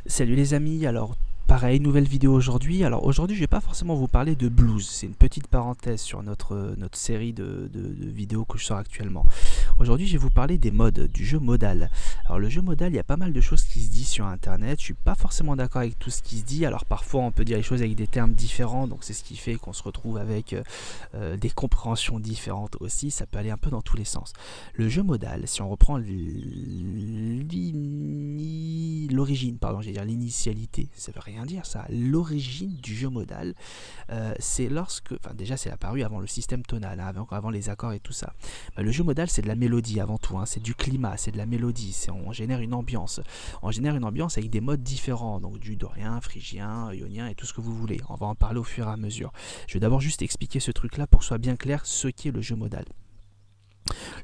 Salut les amis, alors pareil, nouvelle vidéo aujourd'hui. Alors aujourd'hui je vais pas forcément vous parler de blues, c'est une petite parenthèse sur notre série de vidéos que je sors actuellement. Aujourd'hui je vais vous parler des modes, du jeu modal. Alors le jeu modal, il y a pas mal de choses qui se disent sur internet, je suis pas forcément d'accord avec tout ce qui se dit, alors parfois on peut dire les choses avec des termes différents, donc c'est ce qui fait qu'on se retrouve avec des compréhensions différentes aussi, ça peut aller un peu dans tous les sens. Le jeu modal, si on reprend l'origine, pardon, j'allais dire l'initialité, ça veut rien dire ça. L'origine du jeu modal, c'est lorsque, enfin déjà c'est apparu avant le système tonal, hein, avant les accords et tout ça. Le jeu modal c'est de la mélodie avant tout, hein, c'est du climat, c'est de la mélodie, on génère une ambiance. On génère une ambiance avec des modes différents, donc du dorien, phrygien, ionien et tout ce que vous voulez. On va en parler au fur et à mesure. Je vais d'abord juste expliquer ce truc là pour que ce soit bien clair ce qu'est le jeu modal.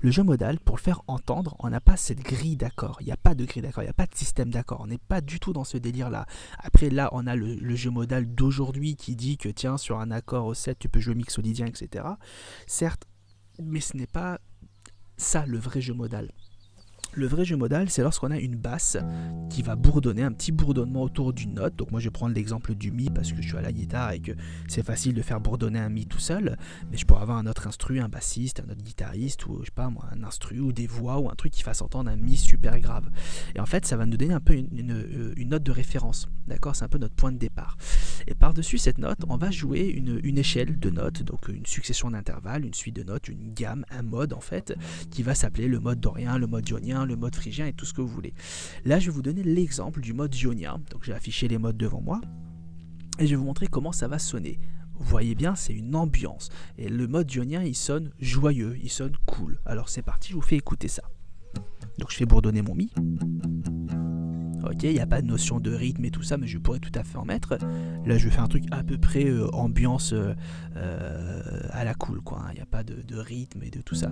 Le jeu modal, pour le faire entendre, on n'a pas cette grille d'accords. Il n'y a pas de grille d'accords, il n'y a pas de système d'accords. On n'est pas du tout dans ce délire-là. Après, là, on a le jeu modal d'aujourd'hui qui dit que, tiens, sur un accord au 7, tu peux jouer mixolydien, etc. Certes, mais ce n'est pas ça le vrai jeu modal. Le vrai jeu modal, c'est lorsqu'on a une basse qui va bourdonner, un petit bourdonnement autour d'une note. Donc moi je vais prendre l'exemple du mi parce que je suis à la guitare et que c'est facile de faire bourdonner un mi tout seul. Mais je pourrais avoir un autre instru, un bassiste, un autre guitariste ou je sais pas moi, un instru ou des voix ou un truc qui fasse entendre un mi super grave. Et en fait ça va nous donner un peu une note de référence. D'accord, c'est un peu notre point de départ. Et par-dessus cette note, on va jouer une échelle de notes, donc une succession d'intervalles, une suite de notes, une gamme, un mode en fait, qui va s'appeler le mode dorien, le mode ionien, le mode phrygien et tout ce que vous voulez. Là, je vais vous donner l'exemple du mode ionien. Donc, j'ai affiché les modes devant moi et je vais vous montrer comment ça va sonner. Vous voyez bien, c'est une ambiance. Et le mode ionien, il sonne joyeux, il sonne cool. Alors, c'est parti, je vous fais écouter ça. Donc, je fais bourdonner mon mi. Ok, il n'y a pas de notion de rythme et tout ça, mais je pourrais tout à fait en mettre. Là, je vais faire un truc à peu près ambiance à la cool, quoi. Il n'y a pas de rythme et de tout ça.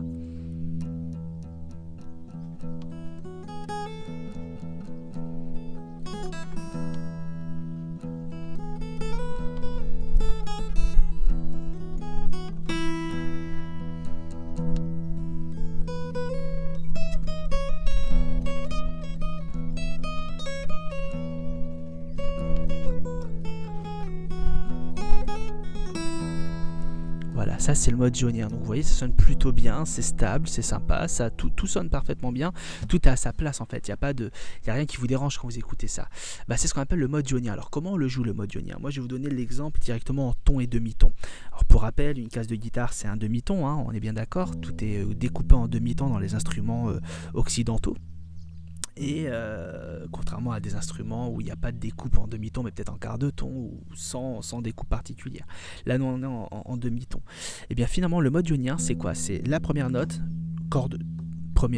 Voilà, ça c'est le mode ionien. Donc vous voyez, ça sonne plutôt bien, c'est stable, c'est sympa, ça tout sonne parfaitement bien, tout est à sa place en fait. Il y a rien qui vous dérange quand vous écoutez ça. C'est ce qu'on appelle le mode ionien. Alors comment on le joue le mode ionien? Moi je vais vous donner l'exemple directement en ton et demi-ton. Alors pour rappel, une case de guitare c'est un demi-ton, hein, on est bien d'accord. Tout est découpé en demi-ton dans les instruments occidentaux. Et contrairement à des instruments où il n'y a pas de découpe en demi-ton, mais peut-être en quart de ton ou sans découpe particulière. Là, nous, on est en demi-ton. Et bien finalement, le mode ionien, c'est quoi? C'est la première note, corde 1,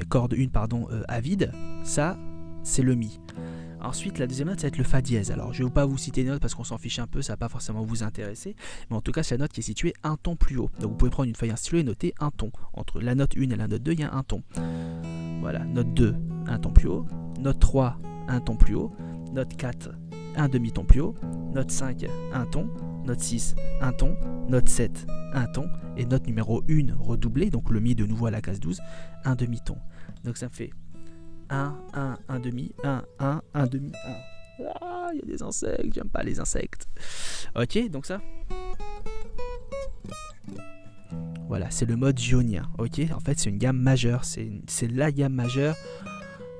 à vide, ça, c'est le mi. Ensuite, la deuxième note, ça va être le fa dièse. Alors, je ne vais pas vous citer les notes parce qu'on s'en fiche un peu, ça ne va pas forcément vous intéresser. Mais en tout cas, c'est la note qui est située un ton plus haut. Donc, vous pouvez prendre une feuille, un stylo et noter un ton. Entre la note 1 et la note 2, il y a un ton. Voilà, note 2, un ton plus haut. Note 3, un ton plus haut. Note 4, un demi-ton plus haut. Note 5, un ton. Note 6, un ton. Note 7, un ton. Et note numéro 1 redoublée, donc le mi de nouveau à la case 12, un demi-ton. Donc ça me fait 1, 1, 1 demi, 1, 1, 1 demi, 1. Ah, il y a des insectes, j'aime pas les insectes. Ok, donc ça. Voilà, c'est le mode ionien. Ok, en fait, c'est une gamme majeure. C'est la gamme majeure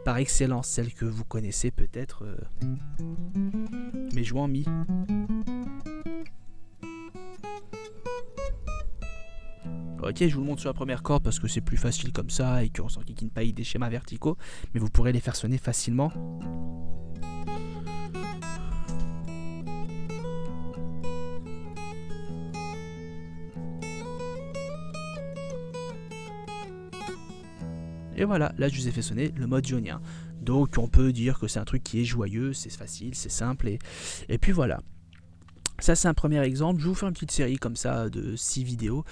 par excellence, celle que vous connaissez peut-être, mais jouée en mi. Ok, je vous le montre sur la première corde parce que c'est plus facile comme ça et qu'on s'enquiquine pas avec des schémas verticaux, mais vous pourrez les faire sonner facilement. Et voilà, là je vous ai fait sonner le mode ionien. Donc on peut dire que c'est un truc qui est joyeux, c'est facile, c'est simple et puis voilà. Ça c'est un premier exemple, je vais vous faire une petite série comme ça de 6 vidéos,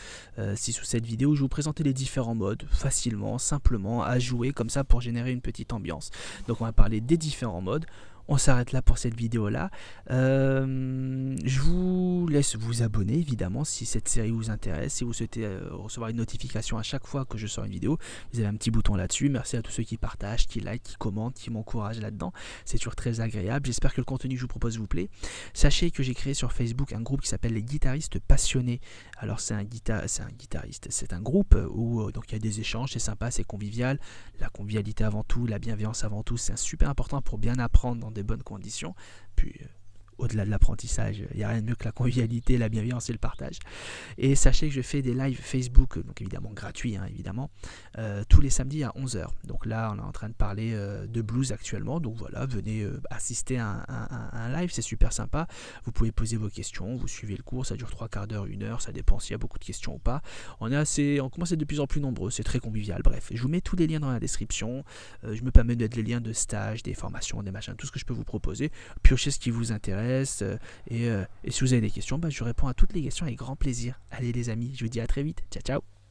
6 ou 7 vidéos où je vais vous présenter les différents modes facilement, simplement à jouer comme ça pour générer une petite ambiance. Donc on va parler des différents modes, On s'arrête là pour cette vidéo-là. Je vous laisse vous abonner, évidemment, si cette série vous intéresse. Si vous souhaitez recevoir une notification à chaque fois que je sors une vidéo, vous avez un petit bouton là-dessus. Merci à tous ceux qui partagent, qui likent, qui commentent, qui m'encouragent là-dedans. C'est toujours très agréable. J'espère que le contenu que je vous propose vous plaît. Sachez que j'ai créé sur Facebook un groupe qui s'appelle les guitaristes passionnés. Alors c'est un guitariste, c'est un groupe où donc il y a des échanges, c'est sympa, c'est convivial. La convivialité avant tout, la bienveillance avant tout, c'est super important pour bien apprendre dans des bonnes conditions. Puis au-delà de l'apprentissage, il n'y a rien de mieux que la convivialité, la bienveillance et le partage. Et sachez que je fais des lives Facebook, donc évidemment gratuits, évidemment, tous les samedis à 11h. Donc là, on est en train de parler de blues actuellement. Donc voilà, venez assister à un live, c'est super sympa. Vous pouvez poser vos questions, vous suivez le cours, ça dure 3/4 d'heure, 1 heure, ça dépend s'il y a beaucoup de questions ou pas. On commence à être de plus en plus nombreux, c'est très convivial. Bref, je vous mets tous les liens dans la description. Je me permets de mettre les liens de stage, des formations, des machins, tout ce que je peux vous proposer. Piochez ce qui vous intéresse. Et si vous avez des questions, je réponds à toutes les questions avec grand plaisir. Allez les amis, je vous dis à très vite. Ciao ciao.